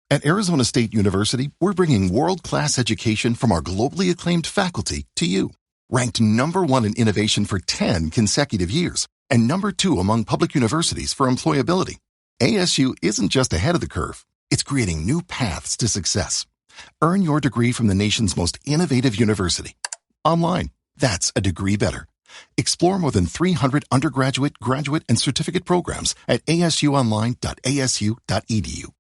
At Arizona State University, we're bringing world-class education from our globally acclaimed faculty to you. Ranked #1 in innovation for 10 consecutive years and #2 among public universities for employability. ASU isn't just ahead of the curve, it's creating new paths to success. Earn your degree from the nation's most innovative university. Online, that's a degree better. Explore more than 300 undergraduate, graduate, and certificate programs at asuonline.asu.edu.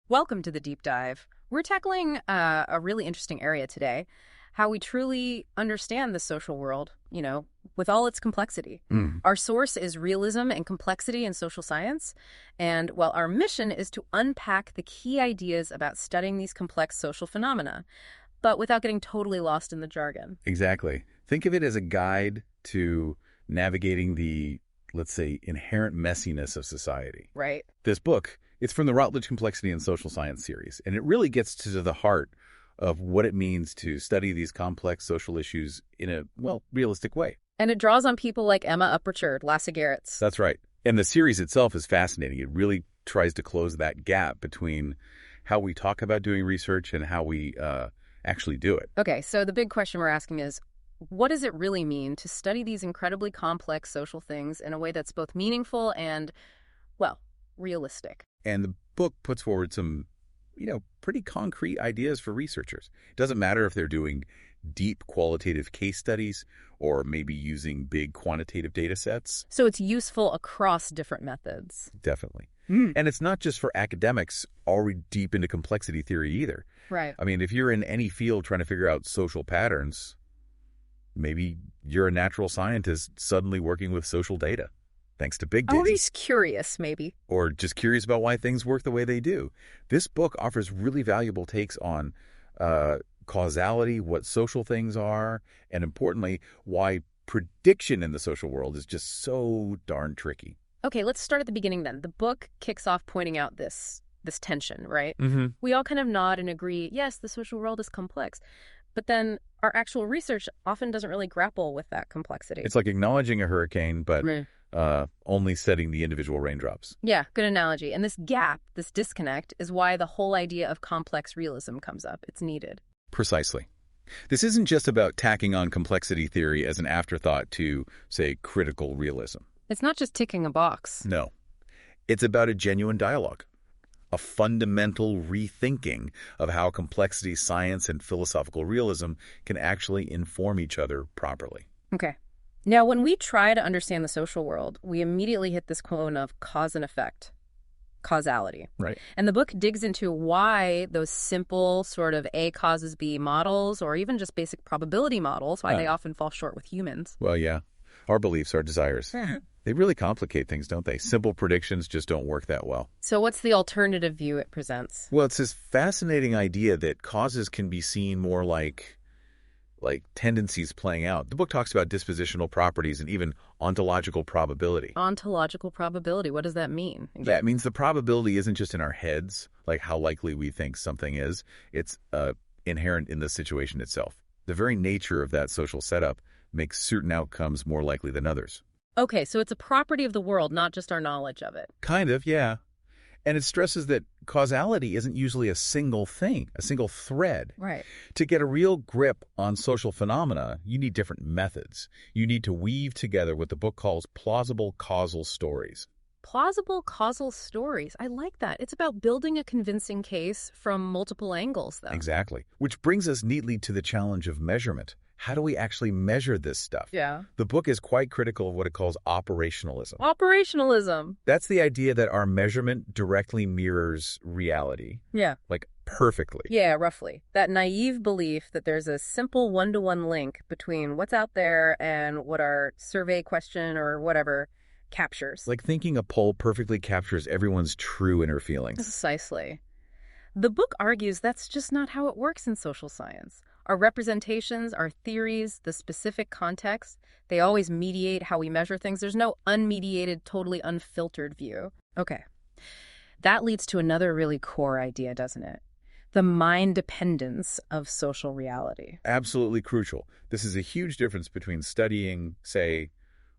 Welcome to the Deep Dive. We're tackling a really interesting area today, how we truly understand the social world, with all its complexity. Our source is Realism and Complexity in Social Science, and our mission is to unpack the key ideas about studying these complex social phenomena, but without getting totally lost in the jargon. Exactly. Think of it as a guide to navigating the, let's say, inherent messiness of society. Right. This book, it's from the Routledge Complexity in Social Science series, and it really gets to the heart of what it means to study these complex social issues in a, realistic way. And it draws on people like Emma Upperchurd, Lasse Gerrits. That's right. And the series itself is fascinating. It really tries to close that gap between how we talk about doing research and how we actually do it. Okay, so the big question we're asking is, what does it really mean to study these incredibly complex social things in a way that's both meaningful and, realistic? And the book puts forward some, pretty concrete ideas for researchers. It doesn't matter if they're doing deep qualitative case studies or maybe using big quantitative data sets. So it's useful across different methods. Definitely. And it's not just for academics already deep into complexity theory either. Right. I mean, if you're in any field trying to figure out social patterns, maybe you're a natural scientist suddenly working with social data, thanks to big data. Or he's curious, maybe. Or just curious about why things work the way they do. This book offers really valuable takes on causality, what social things are, and importantly, why prediction in the social world is just so darn tricky. Okay, let's start at the beginning then. The book kicks off pointing out this tension, right? We all kind of nod and agree, yes, the social world is complex. But then our actual research often doesn't really grapple with that complexity. It's like acknowledging a hurricane, but only setting the individual raindrops. Yeah, good analogy. And this gap, this disconnect, is why the whole idea of complex realism comes up. It's needed. Precisely. This isn't just about tacking on complexity theory as an afterthought to, say, critical realism. It's not just ticking a box. No. It's about a genuine dialogue, a fundamental rethinking of how complexity science and philosophical realism can actually inform each other properly. Okay. Now, when we try to understand the social world, we immediately hit this cone of cause and effect, causality. Right. And the book digs into why those simple sort of A causes B models, or even just basic probability models, why they often fall short with humans. Well, yeah. Our beliefs, our desires. They really complicate things, don't they? Simple predictions just don't work that well. So what's the alternative view it presents? Well, it's this fascinating idea that causes can be seen more like tendencies playing out. The book talks about dispositional properties and even ontological probability. Ontological probability, what does that mean? Yeah, it means the probability isn't just in our heads, like how likely we think something is. It's inherent in the situation itself. The very nature of that social setup makes certain outcomes more likely than others. Okay, so it's a property of the world, not just our knowledge of it. Kind of, yeah. And it stresses that causality isn't usually a single thing, a single thread. Right. To get a real grip on social phenomena, you need different methods. You need to weave together what the book calls plausible causal stories. Plausible causal stories. I like that. It's about building a convincing case from multiple angles, though. Exactly. Which brings us neatly to the challenge of measurement. How do we actually measure this stuff? Yeah. The book is quite critical of what it calls operationalism. Operationalism. That's the idea that our measurement directly mirrors reality. Yeah. Like perfectly. Yeah, roughly. That naive belief that there's a simple one-to-one link between what's out there and what our survey question or whatever captures. Like thinking a poll perfectly captures everyone's true inner feelings. Precisely. The book argues that's just not how it works in social science. Our representations, our theories, the specific context, they always mediate how we measure things. There's no unmediated, totally unfiltered view. Okay. That leads to another really core idea, doesn't it? The mind dependence of social reality. Absolutely crucial. This is a huge difference between studying, say,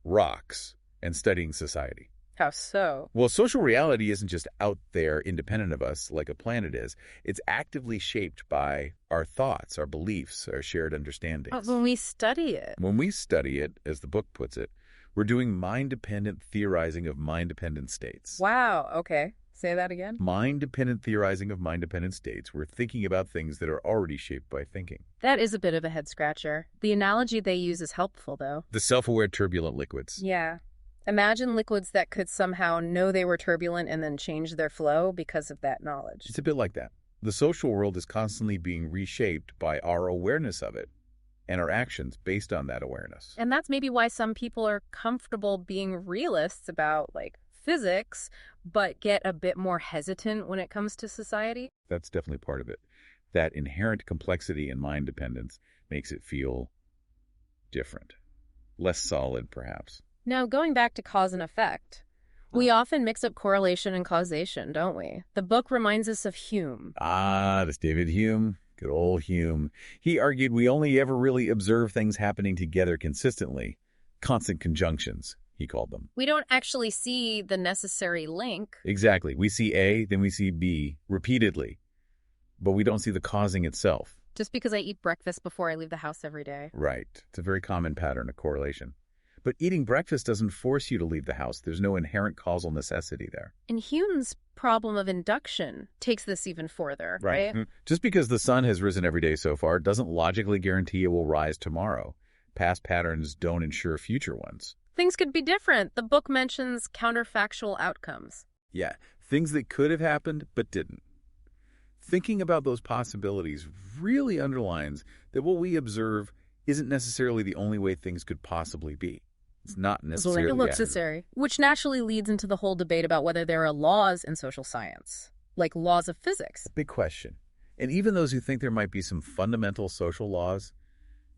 rocks and studying society. How so? Well, social reality isn't just out there independent of us like a planet is. It's actively shaped by our thoughts, our beliefs, our shared understandings. But when we study it. When we study it, as the book puts it, we're doing mind-dependent theorizing of mind-dependent states. Wow, okay. Say that again? Mind-dependent theorizing of mind-dependent states. We're thinking about things that are already shaped by thinking. That is a bit of a head-scratcher. The analogy they use is helpful, though. The self-aware turbulent liquids. Yeah. Imagine liquids that could somehow know they were turbulent and then change their flow because of that knowledge. It's a bit like that. The social world is constantly being reshaped by our awareness of it and our actions based on that awareness. And that's maybe why some people are comfortable being realists about, like, physics, but get a bit more hesitant when it comes to society. That's definitely part of it. That inherent complexity and mind dependence makes it feel different. Less solid, perhaps. Now, going back to cause and effect, we often mix up correlation and causation, don't we? The book reminds us of Hume. Ah, that's David Hume. Good old Hume. He argued we only ever really observe things happening together consistently. Constant conjunctions, he called them. We don't actually see the necessary link. Exactly. We see A, then we see B repeatedly, but we don't see the causing itself. Just because I eat breakfast before I leave the house every day. Right. It's a very common pattern of correlation. But eating breakfast doesn't force you to leave the house. There's no inherent causal necessity there. And Hume's problem of induction takes this even further, right? Just because the sun has risen every day so far doesn't logically guarantee it will rise tomorrow. Past patterns don't ensure future ones. Things could be different. The book mentions counterfactual outcomes. Yeah, things that could have happened but didn't. Thinking about those possibilities really underlines that what we observe isn't necessarily the only way things could possibly be. It's not necessarily necessary. Which naturally leads into the whole debate about whether there are laws in social science, like laws of physics. Big question. And even those who think there might be some fundamental social laws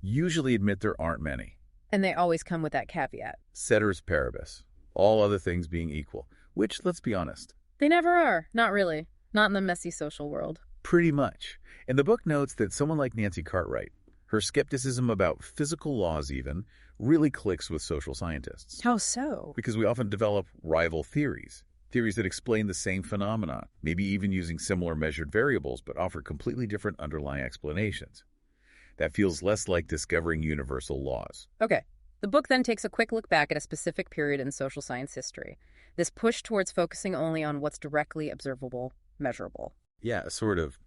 usually admit there aren't many. And they always come with that caveat. Ceteris paribus, all other things being equal, which, let's be honest, they never are. Not really. Not in the messy social world. Pretty much. And the book notes that someone like Nancy Cartwright, her skepticism about physical laws even, really clicks with social scientists. How so? Because we often develop rival theories that explain the same phenomena, maybe even using similar measured variables, but offer completely different underlying explanations. That feels less like discovering universal laws. Okay. The book then takes a quick look back at a specific period in social science history. This push towards focusing only on what's directly observable, measurable. Yeah, a sort of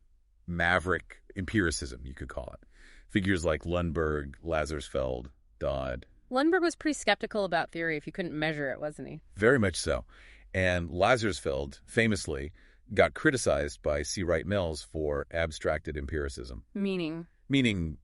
maverick empiricism, you could call it. Figures like Lundberg, Lazarsfeld, Dodd. Lundberg was pretty skeptical about theory if you couldn't measure it, wasn't he? Very much so. And Lazarsfeld, famously, got criticized by C. Wright Mills for abstracted empiricism. Meaning,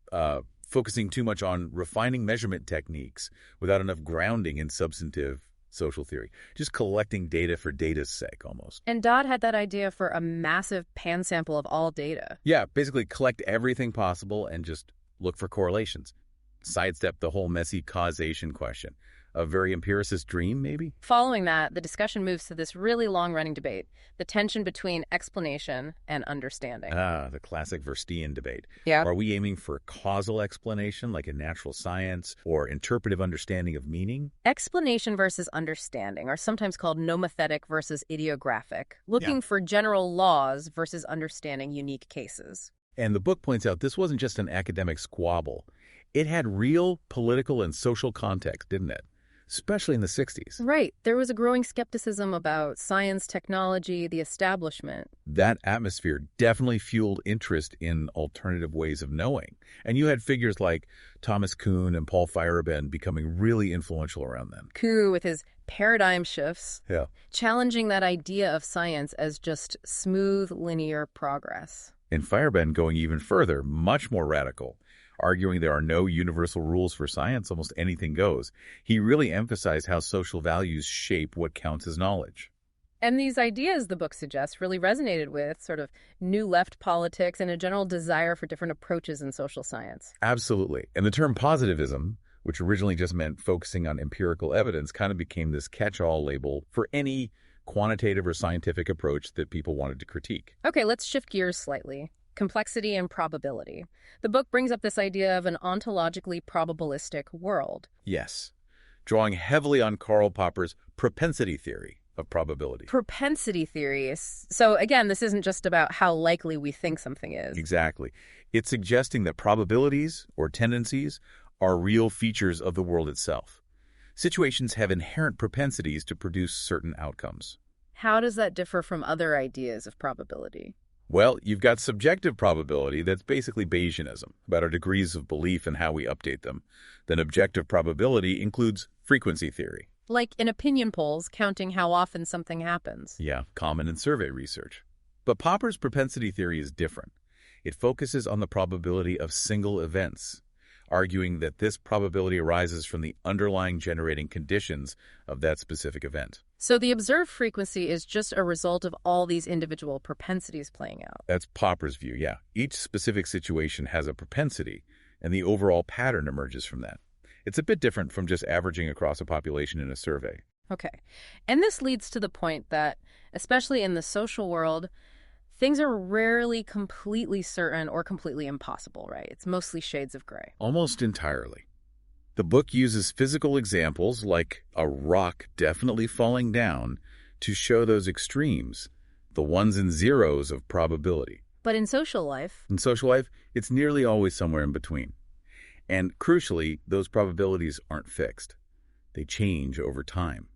focusing too much on refining measurement techniques without enough grounding in substantive social theory. Just collecting data for data's sake, almost. And Dodd had that idea for a massive pan-sample of all data. Yeah, basically collect everything possible and just look for correlations. Sidestep the whole messy causation question. A very empiricist dream, maybe? Following that, the discussion moves to this really long-running debate, the tension between explanation and understanding. Ah, the classic Verstein debate. Yeah. Are we aiming for causal explanation, like in natural science, or interpretive understanding of meaning? Explanation versus understanding are sometimes called nomothetic versus ideographic, looking for general laws versus understanding unique cases. And the book points out this wasn't just an academic squabble. It had real political and social context, didn't it? Especially in the 60s. Right. There was a growing skepticism about science, technology, the establishment. That atmosphere definitely fueled interest in alternative ways of knowing. And you had figures like Thomas Kuhn and Paul Feyerabend becoming really influential around then. Kuhn with his paradigm shifts, Yeah. challenging that idea of science as just smooth, linear progress. And Feyerabend going even further, much more radical, arguing there are no universal rules for science, almost anything goes. He really emphasized how social values shape what counts as knowledge. And these ideas, the book suggests, really resonated with sort of new left politics and a general desire for different approaches in social science. Absolutely. And the term positivism, which originally just meant focusing on empirical evidence, kind of became this catch-all label for any quantitative or scientific approach that people wanted to critique. Okay, let's shift gears slightly. Complexity and probability. The book brings up this idea of an ontologically probabilistic world. Yes, drawing heavily on Karl Popper's propensity theory. of probability. Propensity theories. So again, this isn't just about how likely we think something is. Exactly. It's suggesting that probabilities or tendencies are real features of the world itself. Situations have inherent propensities to produce certain outcomes. How does that differ from other ideas of probability? Well, you've got subjective probability that's basically Bayesianism, about our degrees of belief and how we update them. Then objective probability includes frequency theory. Like in opinion polls, counting how often something happens. Yeah, common in survey research. But Popper's propensity theory is different. It focuses on the probability of single events, arguing that this probability arises from the underlying generating conditions of that specific event. So the observed frequency is just a result of all these individual propensities playing out. That's Popper's view, yeah. Each specific situation has a propensity, and the overall pattern emerges from that. It's a bit different from just averaging across a population in a survey. Okay. And this leads to the point that, especially in the social world, things are rarely completely certain or completely impossible, right? It's mostly shades of gray. Almost entirely. The book uses physical examples like a rock definitely falling down to show those extremes, the ones and zeros of probability. But in social life, it's nearly always somewhere in between. And crucially, those probabilities aren't fixed. They change over time.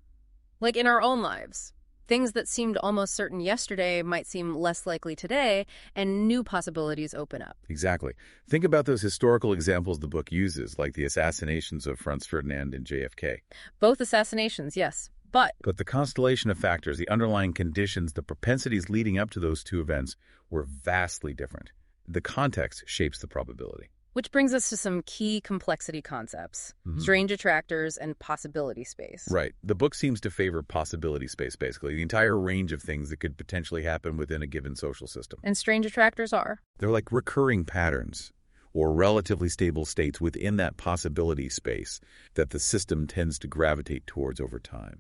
like in our own lives, things that seemed almost certain yesterday might seem less likely today, and new possibilities open up. Exactly. Think about those historical examples the book uses, like the assassinations of Franz Ferdinand and JFK. Both assassinations, yes. But the constellation of factors, the underlying conditions, the propensities leading up to those two events were vastly different. The context shapes the probability. which brings us to some key complexity concepts, strange attractors and possibility space. Right. The book seems to favor possibility space, basically, the entire range of things that could potentially happen within a given social system. And strange attractors are? They're like recurring patterns or relatively stable states within that possibility space that the system tends to gravitate towards over time.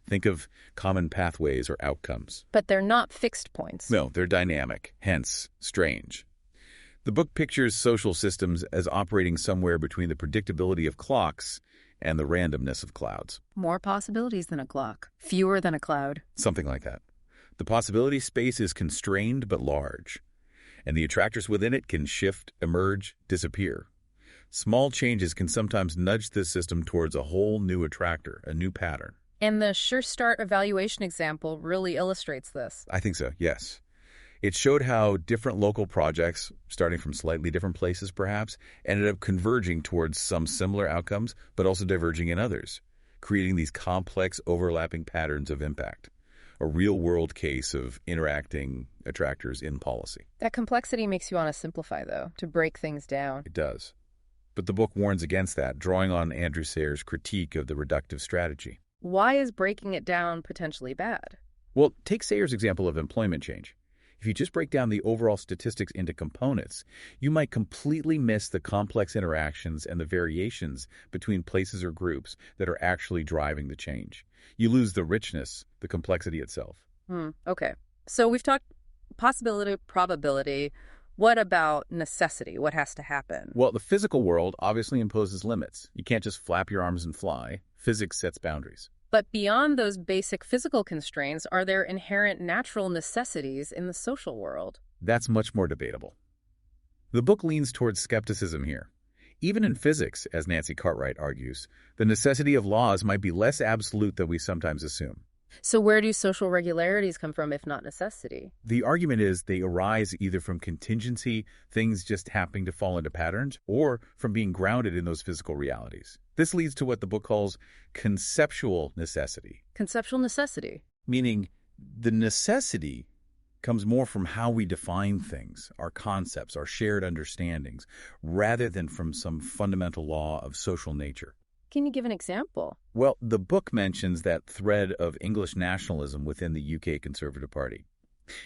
Think of common pathways or outcomes. But they're not fixed points. No, they're dynamic, hence strange. The book pictures social systems as operating somewhere between the predictability of clocks and the randomness of clouds. More possibilities than a clock, fewer than a cloud. Something like that. The possibility space is constrained but large, and the attractors within it can shift, emerge, disappear. Small changes can sometimes nudge this system towards a whole new attractor, a new pattern. And the Sure Start evaluation example really illustrates this. I think so, yes. It showed how different local projects, starting from slightly different places perhaps, ended up converging towards some similar outcomes, but also diverging in others, creating these complex overlapping patterns of impact. A real-world case of interacting attractors in policy. That complexity makes you want to simplify, though, to break things down. It does. But the book warns against that, drawing on Andrew Sayre's critique of the reductive strategy. Why is breaking it down potentially bad? Well, take Sayre's example of employment change. If you just break down the overall statistics into components, you might completely miss the complex interactions and the variations between places or groups that are actually driving the change. You lose the richness, the complexity itself. Okay. So we've talked possibility, probability. What about necessity? What has to happen? Well, the physical world obviously imposes limits. You can't just flap your arms and fly. Physics sets boundaries. But beyond those basic physical constraints, are there inherent natural necessities in the social world? That's much more debatable. The book leans towards skepticism here. Even in physics, as Nancy Cartwright argues, the necessity of laws might be less absolute than we sometimes assume. So where do social regularities come from if not necessity? The argument is they arise either from contingency, things just happening to fall into patterns, or from being grounded in those physical realities. This leads to what the book calls conceptual necessity. Conceptual necessity? Meaning the necessity comes more from how we define things, our concepts, our shared understandings, rather than from some fundamental law of social nature. Can you give an example? Well, the book mentions that thread of English nationalism within the UK Conservative Party.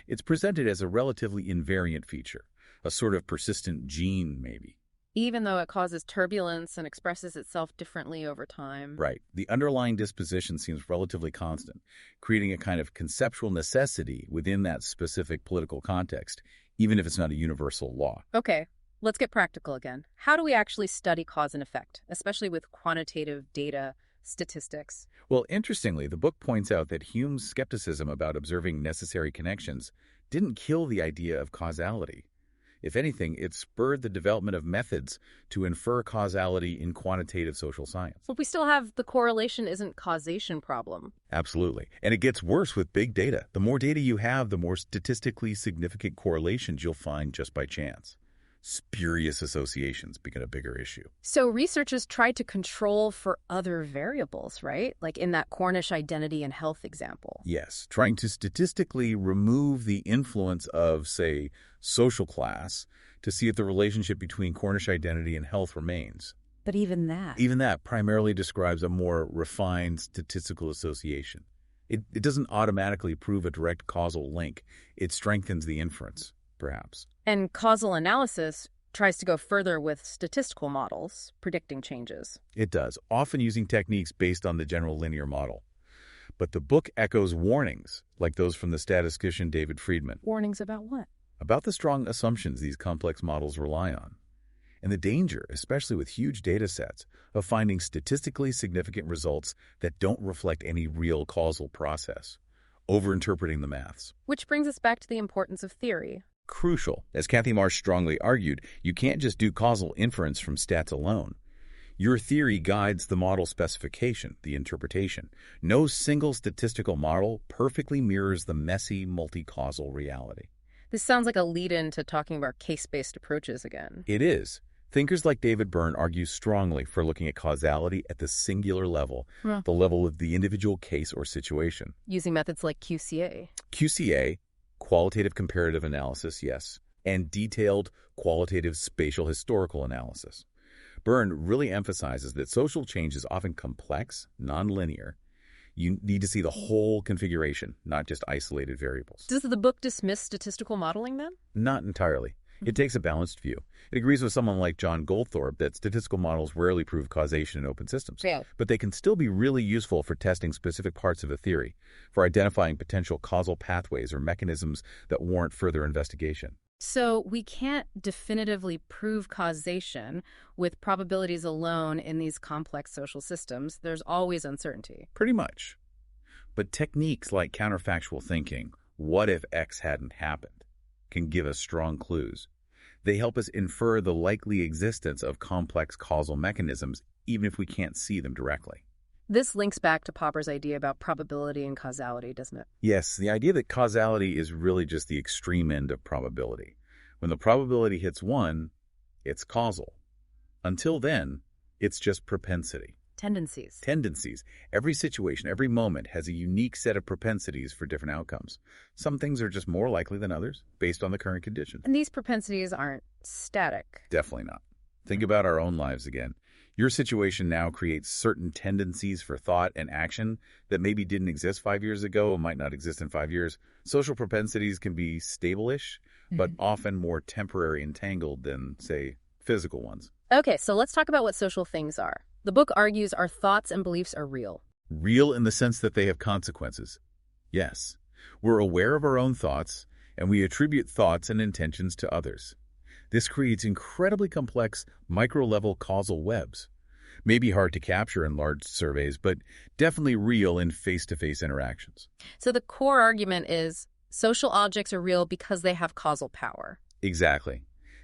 It's presented as a relatively invariant feature, a sort of persistent gene, maybe. Even though it causes turbulence and expresses itself differently over time. Right. The underlying disposition seems relatively constant, creating a kind of conceptual necessity within that specific political context, even if it's not a universal law. Okay. Let's get practical again. How do we actually study cause and effect, especially with quantitative data statistics. Well, interestingly, the book points out that Hume's skepticism about observing necessary connections didn't kill the idea of causality. If anything, it spurred the development of methods to infer causality in quantitative social science. But we still have the correlation isn't causation problem. Absolutely. And it gets worse with big data. The more data you have, the more statistically significant correlations you'll find just by chance. Spurious associations become a bigger issue. So researchers tried to control for other variables, right? Like in that Cornish identity and health example. Yes, trying to statistically remove the influence of, say, social class to see if the relationship between Cornish identity and health remains. But even that. Even that primarily describes a more refined statistical association. It doesn't automatically prove a direct causal link. It strengthens the inference, perhaps. And causal analysis tries to go further with statistical models, predicting changes. It does, often using techniques based on the general linear model. But the book echoes warnings, like those from the statistician David Friedman. Warnings about what? About the strong assumptions these complex models rely on, and the danger, especially with huge data sets, of finding statistically significant results that don't reflect any real causal process, overinterpreting the maths. Which brings us back to the importance of theory. Crucial. As Kathy Marsh strongly argued, you can't just do causal inference from stats alone. Your theory guides the model specification, the interpretation. No single statistical model perfectly mirrors the messy, multi-causal reality. This sounds like a lead-in to talking about case-based approaches again. It is. Thinkers like David Byrne argue strongly for looking at causality at the singular level, the level of the individual case or situation. Using methods like QCA. QCA, qualitative comparative analysis, yes, and detailed qualitative spatial historical analysis. Byrne really emphasizes that social change is often complex, nonlinear. You need to see the whole configuration, not just isolated variables. Does the book dismiss statistical modeling then? Not entirely. It takes a balanced view. It agrees with someone like John Goldthorpe that statistical models rarely prove causation in open systems. Yeah. But they can still be really useful for testing specific parts of a theory, for identifying potential causal pathways or mechanisms that warrant further investigation. So we can't definitively prove causation with probabilities alone in these complex social systems. There's always uncertainty. Pretty much. But techniques like counterfactual thinking, what if X hadn't happened, can give us strong clues. They help us infer the likely existence of complex causal mechanisms, even if we can't see them directly. This links back to Popper's idea about probability and causality, doesn't it? Yes, the idea that causality is really just the extreme end of probability. When the probability hits 1, it's causal. Until then, it's just propensity. Tendencies. Tendencies. Every situation, every moment has a unique set of propensities for different outcomes. Some things are just more likely than others, based on the current conditions. And these propensities aren't static. Definitely not. Think about our own lives again. Your situation now creates certain tendencies for thought and action that maybe didn't exist 5 years ago and might not exist in 5 years. Social propensities can be stable-ish, but often more temporary and tangled than, say, physical ones. Okay, so let's talk about what social things are. The book argues our thoughts and beliefs are real. Real in the sense that they have consequences. Yes, we're aware of our own thoughts, and we attribute thoughts and intentions to others. This creates incredibly complex micro-level causal webs. Maybe hard to capture in large surveys, but definitely real in face-to-face interactions. So the core argument is social objects are real because they have causal power. Exactly.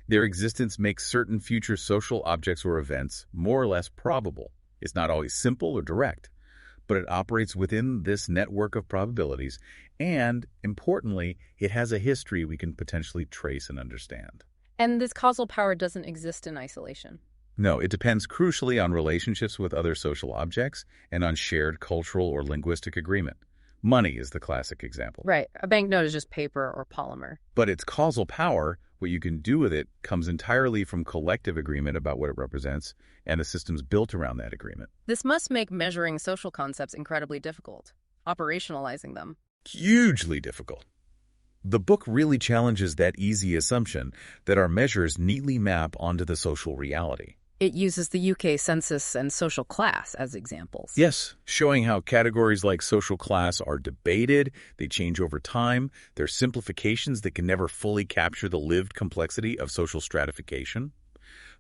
Their existence makes certain future social objects or events more or less probable. It's not always simple or direct, but it operates within this network of probabilities, and, importantly, it has a history we can potentially trace and understand. And this causal power doesn't exist in isolation. No, it depends crucially on relationships with other social objects and on shared cultural or linguistic agreement. Money is the classic example. Right. A banknote is just paper or polymer. But its causal power, what you can do with it, comes entirely from collective agreement about what it represents and the systems built around that agreement. This must make measuring social concepts incredibly difficult, operationalizing them. Hugely difficult. The book really challenges that easy assumption that our measures neatly map onto the social reality. It uses the UK census and social class as examples. Yes, showing how categories like social class are debated, they change over time, they're simplifications that can never fully capture the lived complexity of social stratification.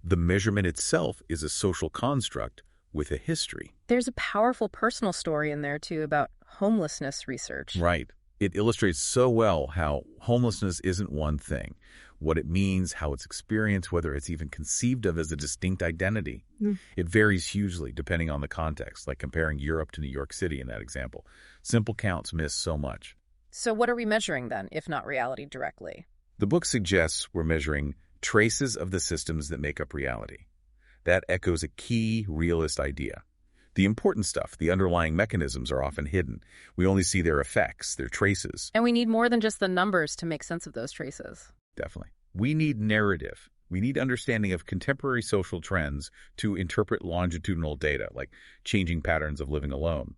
The measurement itself is a social construct, with a history. There's a powerful personal story in there, too, about homelessness research. Right. It illustrates so well how homelessness isn't one thing, what it means, how it's experienced, whether it's even conceived of as a distinct identity. It varies hugely depending on the context, like comparing Europe to New York City in that example. Simple counts miss so much. So what are we measuring then, if not reality directly? The book suggests we're measuring traces of the systems that make up reality. That echoes a key realist idea. The important stuff, the underlying mechanisms, are often hidden. We only see their effects, their traces. And we need more than just the numbers to make sense of those traces. Definitely. We need narrative. We need understanding of contemporary social trends to interpret longitudinal data, like changing patterns of living alone.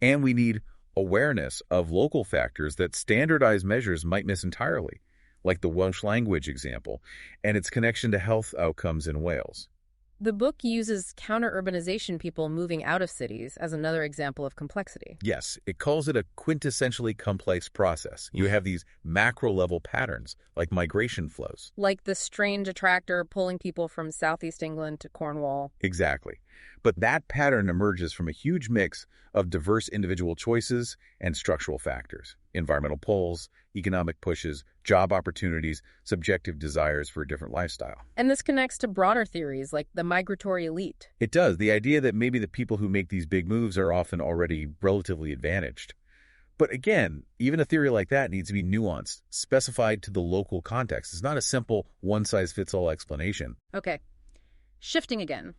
And we need awareness of local factors that standardized measures might miss entirely, like the Welsh language example and its connection to health outcomes in Wales. The book uses counter-urbanization, people moving out of cities, as another example of complexity. Yes, it calls it a quintessentially complex process. You have these macro-level patterns, like migration flows. Like the strange attractor pulling people from southeast England to Cornwall. Exactly. But that pattern emerges from a huge mix of diverse individual choices and structural factors. Environmental pulls, economic pushes, job opportunities, subjective desires for a different lifestyle. And this connects to broader theories like the migratory elite. It does. The idea that maybe the people who make these big moves are often already relatively advantaged. But again, even a theory like that needs to be nuanced, specified to the local context. It's not a simple one-size-fits-all explanation. Okay. Shifting again.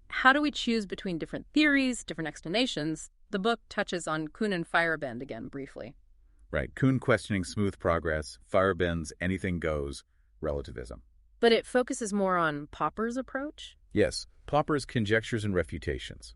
How do we choose between different theories, different explanations? The book touches on Kuhn and Feyerabend again briefly. Right. Kuhn questioning smooth progress, Feyerabend's anything goes, relativism. But it focuses more on Popper's approach? Yes, Popper's conjectures and refutations.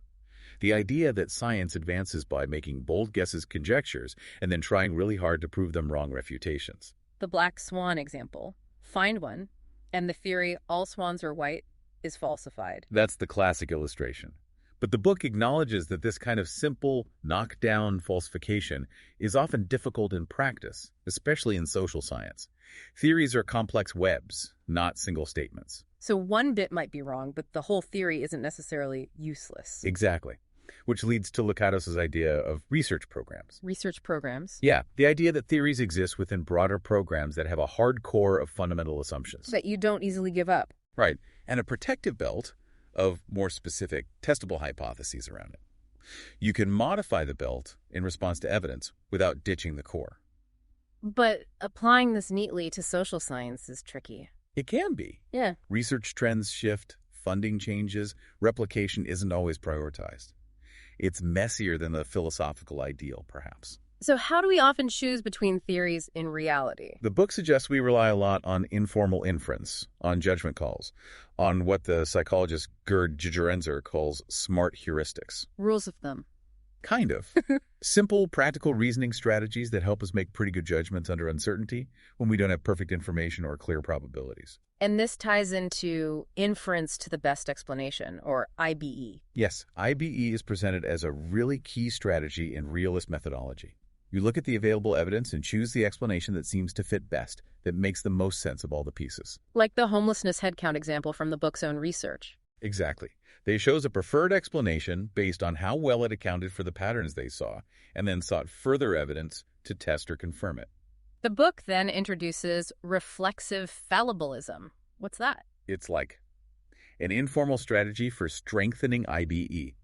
The idea that science advances by making bold guesses conjectures and then trying really hard to prove them wrong refutations. The black swan example. Find one, and the theory all swans are white is falsified. That's the classic illustration. But the book acknowledges that this kind of simple, knockdown falsification is often difficult in practice, especially in social science. Theories are complex webs, not single statements. So one bit might be wrong, but the whole theory isn't necessarily useless. Exactly. Which leads to Lukács' idea of research programs. Research programs? Yeah, the idea that theories exist within broader programs that have a hard core of fundamental assumptions. That you don't easily give up. Right, and a protective belt of more specific, testable hypotheses around it. You can modify the belt in response to evidence without ditching the core. But applying this neatly to social science is tricky. It can be. Yeah. Research trends shift, funding changes, replication isn't always prioritized. It's messier than the philosophical ideal, perhaps. So how do we often choose between theories in reality? The book suggests we rely a lot on informal inference, on judgment calls, on what the psychologist Gerd Gigerenzer calls smart heuristics. Rules of thumb. Kind of. Simple, practical reasoning strategies that help us make pretty good judgments under uncertainty when we don't have perfect information or clear probabilities. And this ties into inference to the best explanation, or IBE. Yes, IBE is presented as a really key strategy in realist methodology. You look at the available evidence and choose the explanation that seems to fit best, that makes the most sense of all the pieces. Like the homelessness headcount example from the book's own research. Exactly. They chose a preferred explanation based on how well it accounted for the patterns they saw, and then sought further evidence to test or confirm it. The book then introduces reflexive fallibilism. What's that? It's like an informal strategy for strengthening IBE.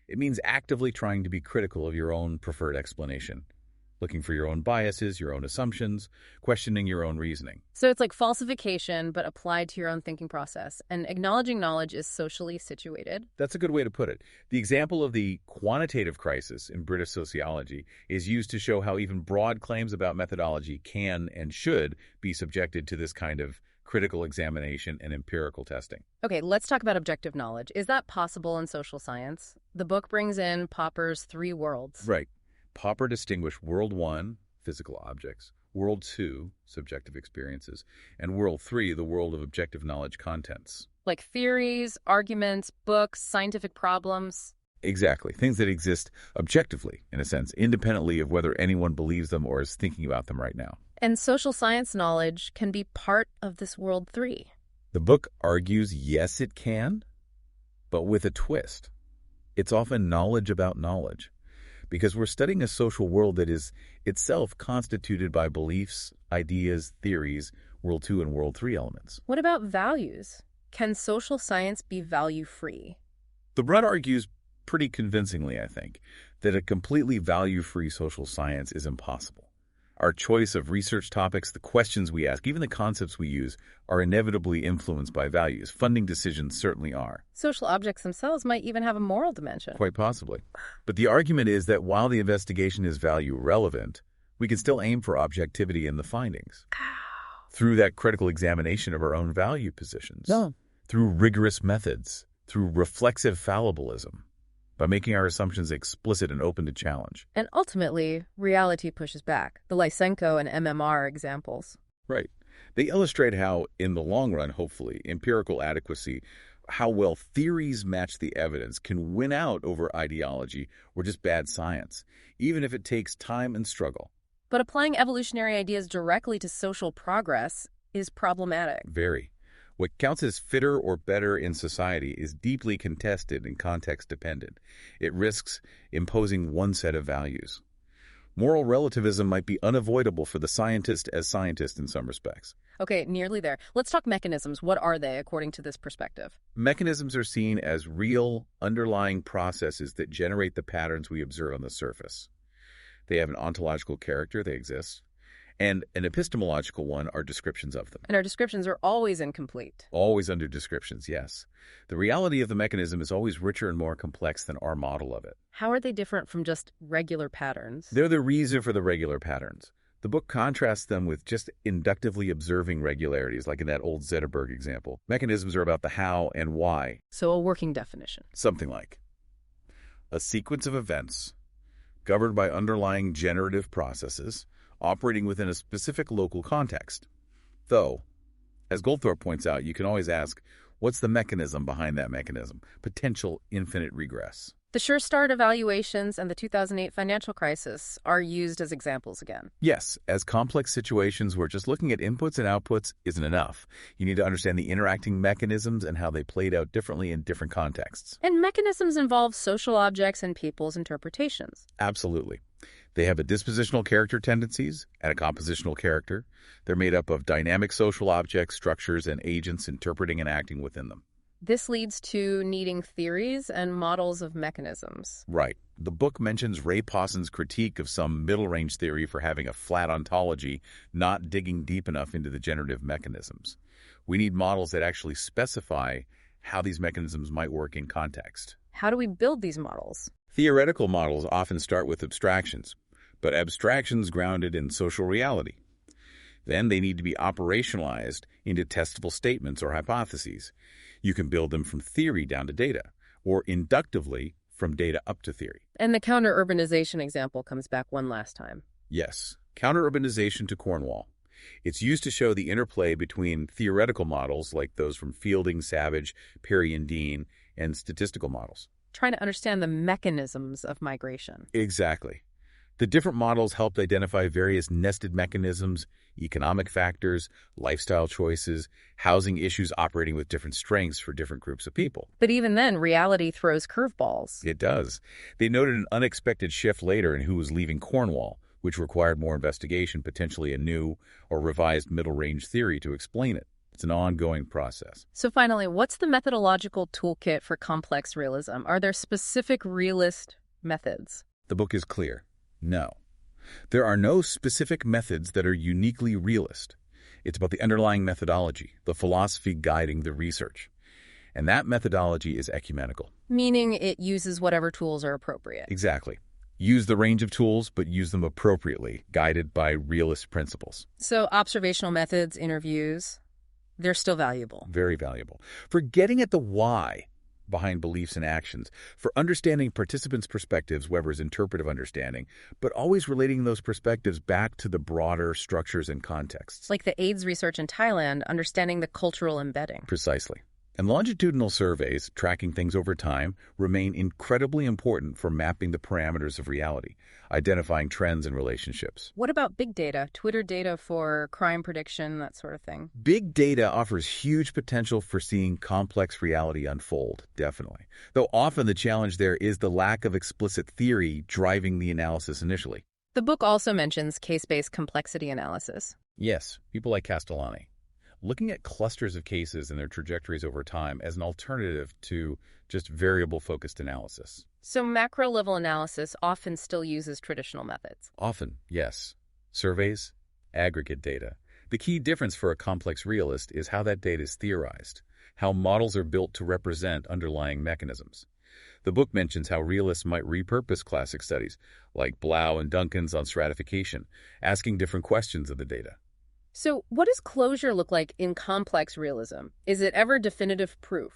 It means actively trying to be critical of your own preferred explanation, looking for your own biases, your own assumptions, questioning your own reasoning. So it's like falsification, but applied to your own thinking process. And acknowledging knowledge is socially situated. That's a good way to put it. The example of the quantitative crisis in British sociology is used to show how even broad claims about methodology can and should be subjected to this kind of critical examination and empirical testing. Okay, let's talk about objective knowledge. Is that possible in social science? The book brings in Popper's three worlds. Right. Popper distinguished World 1, physical objects, World 2, subjective experiences, and World 3, the world of objective knowledge contents. Like theories, arguments, books, scientific problems. Exactly. Things that exist objectively, in a sense, independently of whether anyone believes them or is thinking about them right now. And social science knowledge can be part of this World 3. The book argues, yes, it can, but with a twist. It's often knowledge about knowledge, because we're studying a social world that is itself constituted by beliefs, ideas, theories, World 2 and World 3 elements. What about values? Can social science be value-free? The Rudd argues pretty convincingly, I think, that a completely value-free social science is impossible. Our choice of research topics, the questions we ask, even the concepts we use, are inevitably influenced by values. Funding decisions certainly are. Social objects themselves might even have a moral dimension. Quite possibly. But the argument is that while the investigation is value relevant, we can still aim for objectivity in the findings. Through that critical examination of our own value positions. No. Through rigorous methods. Through reflexive fallibilism. By making our assumptions explicit and open to challenge. And ultimately, reality pushes back. The Lysenko and MMR are examples. Right. They illustrate how, in the long run, hopefully, empirical adequacy, how well theories match the evidence can win out over ideology or just bad science, even if it takes time and struggle. But applying evolutionary ideas directly to social progress is problematic. Very. What counts as fitter or better in society is deeply contested and context-dependent. It risks imposing one set of values. Moral relativism might be unavoidable for the scientist as scientist in some respects. Okay, nearly there. Let's talk mechanisms. What are they, according to this perspective? Mechanisms are seen as real, underlying processes that generate the patterns we observe on the surface. They have an ontological character, they exist. And an epistemological one are descriptions of them. And our descriptions are always incomplete. Always under descriptions, yes. The reality of the mechanism is always richer and more complex than our model of it. How are they different from just regular patterns? They're the reason for the regular patterns. The book contrasts them with just inductively observing regularities, like in that old Zetterberg example. Mechanisms are about the how and why. So a working definition. Something like a sequence of events governed by underlying generative processes operating within a specific local context. Though, as Goldthorpe points out, you can always ask, what's the mechanism behind that mechanism? Potential infinite regress. The Sure Start evaluations and the 2008 financial crisis are used as examples again. Yes, as complex situations where just looking at inputs and outputs isn't enough. You need to understand the interacting mechanisms and how they played out differently in different contexts. And mechanisms involve social objects and people's interpretations. Absolutely. They have a dispositional character tendencies and a compositional character. They're made up of dynamic social objects, structures, and agents interpreting and acting within them. This leads to needing theories and models of mechanisms. Right. The book mentions Ray Posson's critique of some middle-range theory for having a flat ontology, not digging deep enough into the generative mechanisms. We need models that actually specify how these mechanisms might work in context. How do we build these models? Theoretical models often start with abstractions, but abstractions grounded in social reality. Then they need to be operationalized into testable statements or hypotheses. You can build them from theory down to data, or inductively from data up to theory. And the counter-urbanization example comes back one last time. Yes, counter-urbanization to Cornwall. It's used to show the interplay between theoretical models like those from Fielding, Savage, Perry, and Dean, and statistical models. Trying to understand the mechanisms of migration. Exactly. The different models helped identify various nested mechanisms, economic factors, lifestyle choices, housing issues operating with different strengths for different groups of people. But even then, reality throws curveballs. It does. They noted an unexpected shift later in who was leaving Cornwall, which required more investigation, potentially a new or revised middle-range theory to explain it. It's an ongoing process. So finally, what's the methodological toolkit for complex realism? Are there specific realist methods? The book is clear. No. There are no specific methods that are uniquely realist. It's about the underlying methodology, the philosophy guiding the research. And that methodology is ecumenical. Meaning it uses whatever tools are appropriate. Exactly. Use the range of tools, but use them appropriately, guided by realist principles. So observational methods, interviews, they're still valuable. Very valuable. For getting at the why behind beliefs and actions, for understanding participants' perspectives, Weber's interpretive understanding, but always relating those perspectives back to the broader structures and contexts. Like the AIDS research in Thailand, understanding the cultural embedding. Precisely. And longitudinal surveys, tracking things over time, remain incredibly important for mapping the parameters of reality, identifying trends and relationships. What about big data, Twitter data for crime prediction, that sort of thing? Big data offers huge potential for seeing complex reality unfold, definitely. Though often the challenge there is the lack of explicit theory driving the analysis initially. The book also mentions case-based complexity analysis. Yes, people like Castellani. Looking at clusters of cases and their trajectories over time as an alternative to just variable-focused analysis. So macro-level analysis often still uses traditional methods. Often, yes. Surveys, aggregate data. The key difference for a complex realist is how that data is theorized, how models are built to represent underlying mechanisms. The book mentions how realists might repurpose classic studies, like Blau and Duncan's on stratification, asking different questions of the data. So what does closure look like in complex realism? Is it ever definitive proof?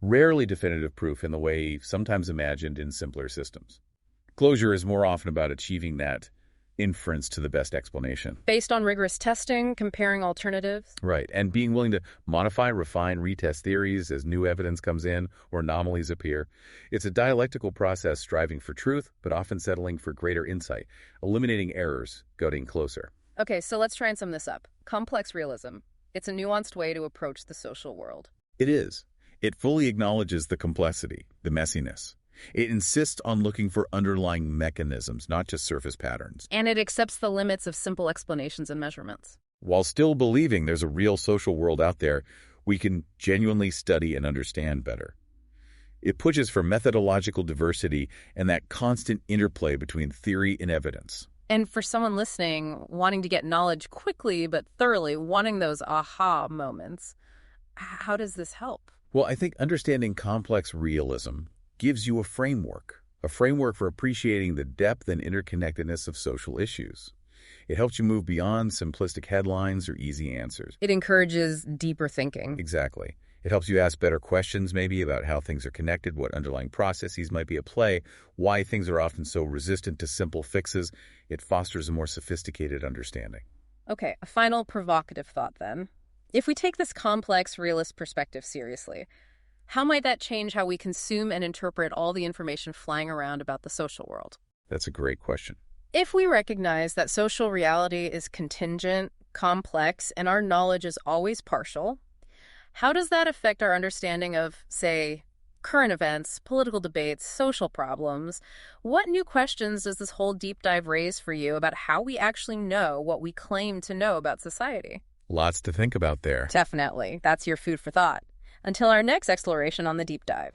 Rarely definitive proof in the way sometimes imagined in simpler systems. Closure is more often about achieving that inference to the best explanation. Based on rigorous testing, comparing alternatives? Right, and being willing to modify, refine, retest theories as new evidence comes in or anomalies appear. It's a dialectical process striving for truth, but often settling for greater insight, eliminating errors, getting closer. Okay, so let's try and sum this up. Complex realism. It's a nuanced way to approach the social world. It is. It fully acknowledges the complexity, the messiness. It insists on looking for underlying mechanisms, not just surface patterns. And it accepts the limits of simple explanations and measurements. While still believing there's a real social world out there we can genuinely study and understand better. It pushes for methodological diversity and that constant interplay between theory and evidence. And for someone listening, wanting to get knowledge quickly but thoroughly, wanting those aha moments, how does this help? Well, I think understanding complex realism gives you a framework for appreciating the depth and interconnectedness of social issues. It helps you move beyond simplistic headlines or easy answers. It encourages deeper thinking. Exactly. It helps you ask better questions maybe about how things are connected, what underlying processes might be at play, why things are often so resistant to simple fixes. It fosters a more sophisticated understanding. Okay, a final provocative thought then. If we take this complex realist perspective seriously, how might that change how we consume and interpret all the information flying around about the social world? That's a great question. If we recognize that social reality is contingent, complex, and our knowledge is always partial, how does that affect our understanding of, say, current events, political debates, social problems? What new questions does this whole deep dive raise for you about how we actually know what we claim to know about society? Lots to think about there. Definitely. That's your food for thought. Until our next exploration on the deep dive.